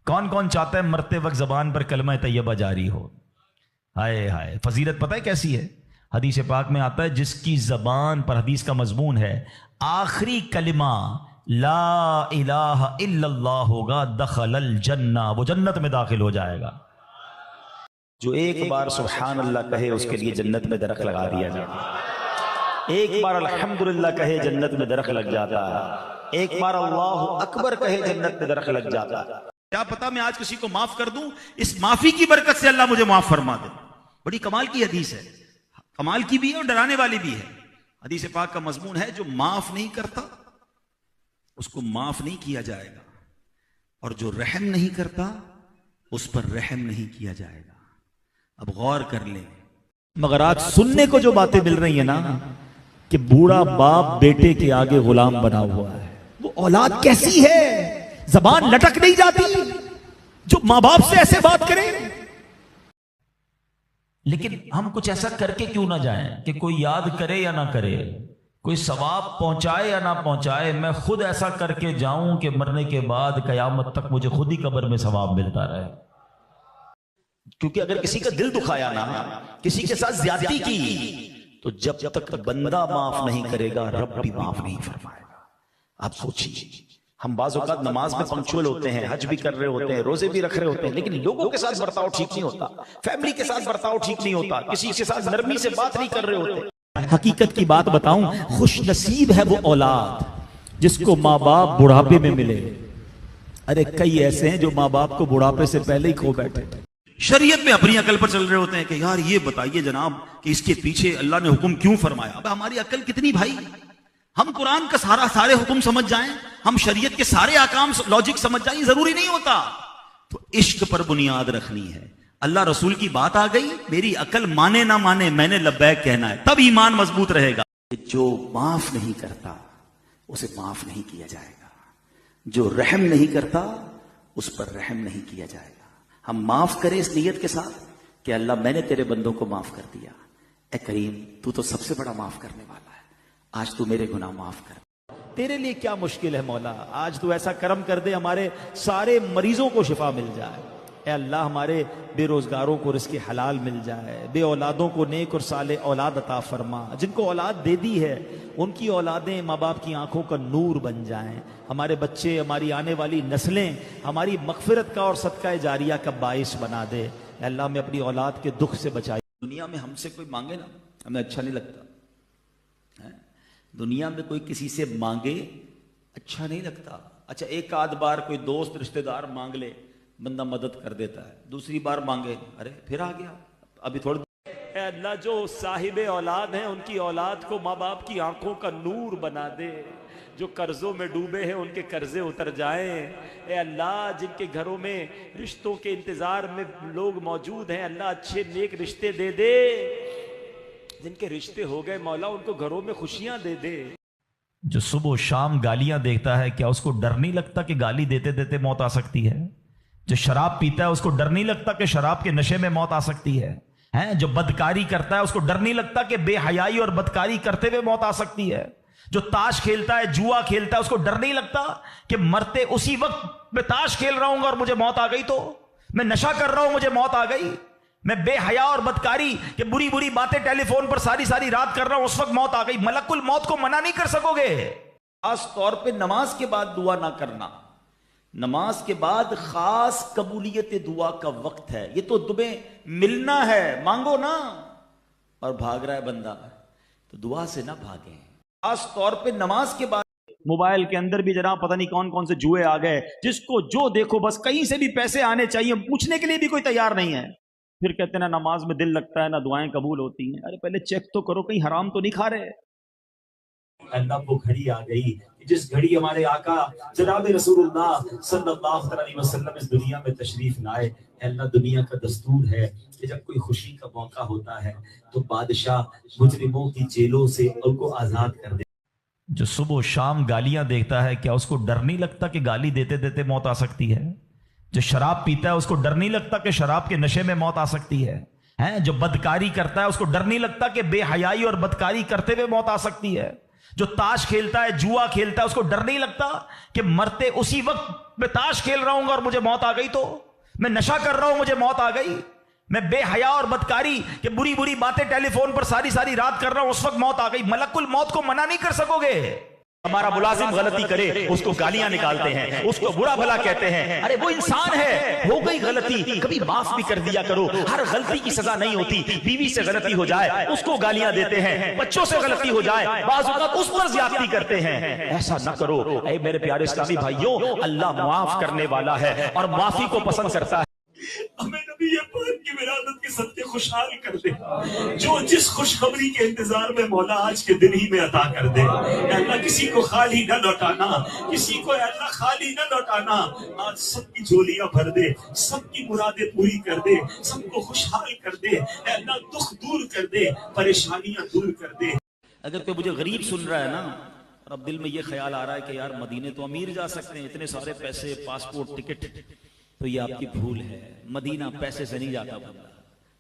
کون کون چاہتا ہے مرتے وقت زبان پر کلمہ طیبہ جاری ہو؟ ہائے ہائے، فضیلت پتہ ہے کیسی ہے؟ حدیث پاک میں آتا ہے جس کی زبان پر، حدیث کا مضمون ہے، آخری کلمہ لا الہ الا اللہ ہوگا، دخل الجنہ، وہ جنت میں داخل ہو جائے گا۔ جو ایک بار سبحان اللہ کہے اس کے لیے جنت میں درخت لگا دیا جاتا ہے، ایک بار الحمدللہ کہے جنت میں درخت لگ جاتا ہے، ایک بار اللہ اکبر کہے جنت میں درخت لگ جاتا ہے۔ کیا پتا میں آج کسی کو معاف کر دوں، اس معافی کی برکت سے اللہ مجھے معاف فرما دے۔ بڑی کمال کی حدیث ہے، کمال کی بھی ہے اور ڈرانے والی بھی ہے۔ حدیث پاک کا مضمون ہے جو معاف نہیں کرتا اس کو معاف نہیں کیا جائے گا، اور جو رحم نہیں کرتا اس پر رحم نہیں کیا جائے گا۔ اب غور کر لیں، مگر آج سننے کو جو باتیں مل رہی ہیں نا کہ بوڑھا باپ بیٹے کے آگے غلام بنا ہوا ہے، وہ اولاد کیسی ہے، زبان لٹک نہیں جاتی جو ماں باپ سے ایسے بات کرے۔ لیکن ہم کچھ ایسا کر کے کیوں نہ جائیں کہ کوئی یاد کرے یا نہ کرے، کوئی ثواب پہنچائے یا نہ پہنچائے، میں خود ایسا کر کے جاؤں کہ مرنے کے بعد قیامت تک مجھے خود ہی قبر میں ثواب ملتا رہے۔ کیونکہ اگر کسی کا دل دکھایا نا، کسی کے ساتھ زیادتی کی، تو جب تک بندہ معاف نہیں کرے گا رب بھی معاف نہیں فرمائے گا۔ آپ سوچیے، ہم بعض اوقات نماز میں پنکچوئل ہوتے ہیں، حج بھی کر رہے ہوتے ہیں، روزے بھی رکھ رہے ہوتے ہیں، لیکن لوگوں کے ساتھ برتاؤ ٹھیک نہیں ہوتا، فیملی کے ساتھ برتاؤ ٹھیک نہیں ہوتا، کسی کے ساتھ نرمی سے بات نہیں کر رہے ہوتے۔ حقیقت کی بات بتاؤں، خوش نصیب ہے وہ اولاد جس کو ماں باپ بڑھاپے میں ملے۔ ارے کئی ایسے ہیں جو ماں باپ کو بڑھاپے سے پہلے ہی کھو بیٹھے، شریعت میں اپنی عقل پر چل رہے ہوتے ہیں کہ یار یہ بتائیے جناب کہ اس کے پیچھے اللہ نے حکم کیوں فرمایا۔ اب ہماری عقل کتنی بھائی، ہم قرآن کا سارے حکم سمجھ جائیں، ہم شریعت کے سارے احکام لاجک سمجھ جائیں، ضروری نہیں ہوتا۔ تو عشق پر بنیاد رکھنی ہے، اللہ رسول کی بات آ گئی، میری عقل مانے نہ مانے میں نے لبیک کہنا ہے، تب ایمان مضبوط رہے گا۔ جو معاف نہیں کرتا اسے معاف نہیں کیا جائے گا، جو رحم نہیں کرتا اس پر رحم نہیں کیا جائے گا۔ ہم معاف کریں اس نیت کے ساتھ کہ اللہ میں نے تیرے بندوں کو معاف کر دیا، اے کریم تو سب سے بڑا معاف کرنے والا ہے، آج تو میرے گناہ معاف کر، تیرے لیے کیا مشکل ہے مولا، آج تو ایسا کرم کر دے ہمارے سارے مریضوں کو شفا مل جائے، اے اللہ ہمارے بے روزگاروں کو رزق حلال مل جائے، بے اولادوں کو نیک اور صالح اولاد عطا فرما، جن کو اولاد دے دی ہے ان کی اولادیں ماں باپ کی آنکھوں کا نور بن جائیں، ہمارے بچے، ہماری آنے والی نسلیں ہماری مغفرت کا اور صدقہ جاریہ کا باعث بنا دے۔ اے اللہ ہمیں اپنی اولاد کے دکھ سے بچائی۔ دنیا میں ہم سے کوئی مانگے نا ہمیں اچھا نہیں لگتا، دنیا میں کوئی کسی سے مانگے اچھا نہیں لگتا۔ اچھا ایک آدھ بار کوئی دوست رشتہ دار مانگ لے بندہ مدد کر دیتا ہے، دوسری بار مانگے ارے پھر آ گیا، ابھی تھوڑا۔ اے اللہ جو صاحب اولاد ہیں ان کی اولاد کو ماں باپ کی آنکھوں کا نور بنا دے، جو قرضوں میں ڈوبے ہیں ان کے قرضے اتر جائیں۔ اے اللہ جن کے گھروں میں رشتوں کے انتظار میں لوگ موجود ہیں، اللہ اچھے نیک رشتے دے دے، جن کے رشتے ہو گئے مولا ان کو گھروں میں خوشیاں دے دے۔ جو صبح و شام گالیاں دیکھتا ہے کیا اس کو ڈر نہیں لگتا کہ گالی دیتے دیتے موت آ سکتی ہے؟ جو شراب پیتا ہے اس کو ڈر نہیں لگتا کہ شراب کے نشے میں موت آ سکتی ہے؟ جو بدکاری کرتا ہے اس کو ڈر نہیں لگتا کہ بے حیائی اور بدکاری کرتے ہوئے موت آ سکتی ہے؟ جو تاش کھیلتا ہے، جوا کھیلتا ہے، اس کو ڈر نہیں لگتا کہ مرتے اسی وقت میں تاش کھیل رہا ہوں گا اور مجھے موت آ گئی، تو میں نشہ کر رہا ہوں مجھے موت آ گئی، میں بے حیا اور بدکاری کہ بری بری باتیں ٹیلی فون پر ساری رات کر رہا ہوں اس وقت موت آ گئی، ملک الموت کو منع نہیں کر سکو گے۔ خاص طور پہ نماز کے بعد دعا نہ کرنا، نماز کے بعد خاص قبولیت دعا کا وقت ہے، یہ تو تمہیں ملنا ہے، مانگو نا، اور بھاگ رہا ہے بندہ تو دعا سے نہ بھاگیں۔ خاص طور پہ نماز کے بعد موبائل کے اندر بھی جناب پتہ نہیں کون کون سے جوئے آ گئے، جس کو جو دیکھو بس کہیں سے بھی پیسے آنے چاہیے، پوچھنے کے لیے بھی کوئی تیار نہیں ہے، پھر کہتے ہیں نا نماز میں دل لگتا ہے نہ دعائیں قبول ہوتی ہیں۔ ارے پہلے چیک تو کرو کہیں حرام تو نہیں کھا رہے۔ اللہ وہ گھڑی آ گئی جس گھڑی ہمارے آقا جناب رسول اللہ صلی اللہ علیہ وسلم اس دنیا میں تشریف لائے۔ اللہ دنیا کا دستور ہے کہ جب کوئی خوشی کا موقع ہوتا ہے تو بادشاہ مجرموں کی جیلوں سے ان کو آزاد کر دے۔ جو صبح و شام گالیاں دیکھتا ہے کیا اس کو ڈر نہیں لگتا کہ گالی دیتے دیتے موت آ سکتی ہے؟ جو شراب پیتا ہے اس کو ڈر نہیں لگتا کہ شراب کے نشے میں موت آ سکتی ہے؟ جو بدکاری کرتا ہے اس کو ڈر نہیں لگتا کہ بے حیائی اور بدکاری کرتے ہوئے موت آ سکتی ہے؟ جو تاش کھیلتا ہے، جوا کھیلتا ہے، اس کو ڈر نہیں لگتا کہ مرتے اسی وقت میں تاش کھیل رہا ہوں اور مجھے موت آ گئی؟ تو میں نشہ کر رہا ہوں، مجھے موت آ گئی، میں بے حیا اور بدکاری کہ بری بری باتیں ٹیلی فون پر ساری ساری رات کر رہا ہوں، اس وقت موت آ گئی۔ ملک الموت کو منع نہیں کر سکو گے۔ ہمارا ملازم غلطی کرے اس کو گالیاں نکالتے ہیں، اس کو برا بھلا کہتے ہیں، ارے وہ انسان ہے، ہو گئی غلطی، کبھی معاف بھی کر دیا کرو، ہر غلطی کی سزا نہیں ہوتی۔ بیوی سے غلطی ہو جائے اس کو گالیاں دیتے ہیں، بچوں سے غلطی ہو جائے بعض اوقات اس پر زیادتی کرتے ہیں۔ ایسا نہ کرو اے میرے پیارے اسلامی بھائیوں، اللہ معاف کرنے والا ہے اور معافی کو پسند کرتا ہے۔ ہمیں نبی پاک کی ولادت کے صدقے خوشحال کر دے، جو جس خوشخبری کے انتظار میں مولا آج کے دن ہی میں عطا کر دے۔ اے اللہ کسی کو خالی نہ لوٹانا، کسی کو اے اللہ خالی نہ لوٹانا، آج سب کی جھولیاں بھر دے، سب کی مرادیں پوری کر دے، سب کو خوشحال کر دے، اے اللہ دکھ دور کر دے، پریشانیاں دور کر دے۔ اگر کوئی مجھے غریب سن رہا ہے نا اور اب دل میں یہ خیال آ رہا ہے کہ یار مدینے تو امیر جا سکتے ہیں، اتنے سارے پیسے، پاسپورٹ، ٹکٹ، تو یہ آپ کی بھول ہے۔ مدینہ پیسے سے نہیں جاتا بندہ۔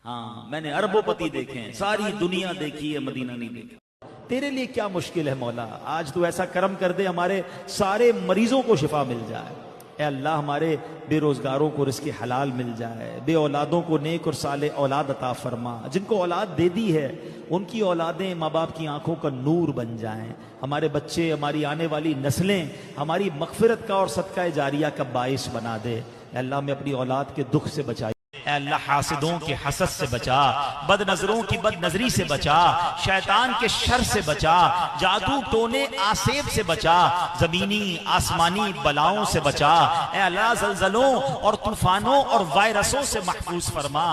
ہاں میں نے اربوں پتی دیکھے ہیں، ساری دنیا دیکھی ہے، مدینہ نہیں دیکھا۔ تیرے لیے کیا مشکل ہے مولا؟ آج تو ایسا کرم کر دے ہمارے سارے مریضوں کو شفا مل جائے۔ اے اللہ ہمارے بے روزگاروں کو رزق حلال مل جائے، بے اولادوں کو نیک اور صالح اولاد عطا فرما، جن کو اولاد دے دی ہے ان کی اولادیں ماں باپ کی آنکھوں کا نور بن جائیں، ہمارے بچے، ہماری آنے والی نسلیں ہماری مغفرت کا اور صدقہ جاریہ کا باعث بنا دے۔ اے اللہ میں اپنی اولاد کے دکھ سے بچائے، اے اللہ حاسدوں کے حسد سے بچا، بد نظروں کی بد نظری سے بچا، شیطان کے شر سے بچا، جادو ٹونے آسیب سے بچا، زمینی آسمانی بلاؤں سے بچا، اے اللہ زلزلوں اور طوفانوں اور وائرسوں سے محفوظ فرما۔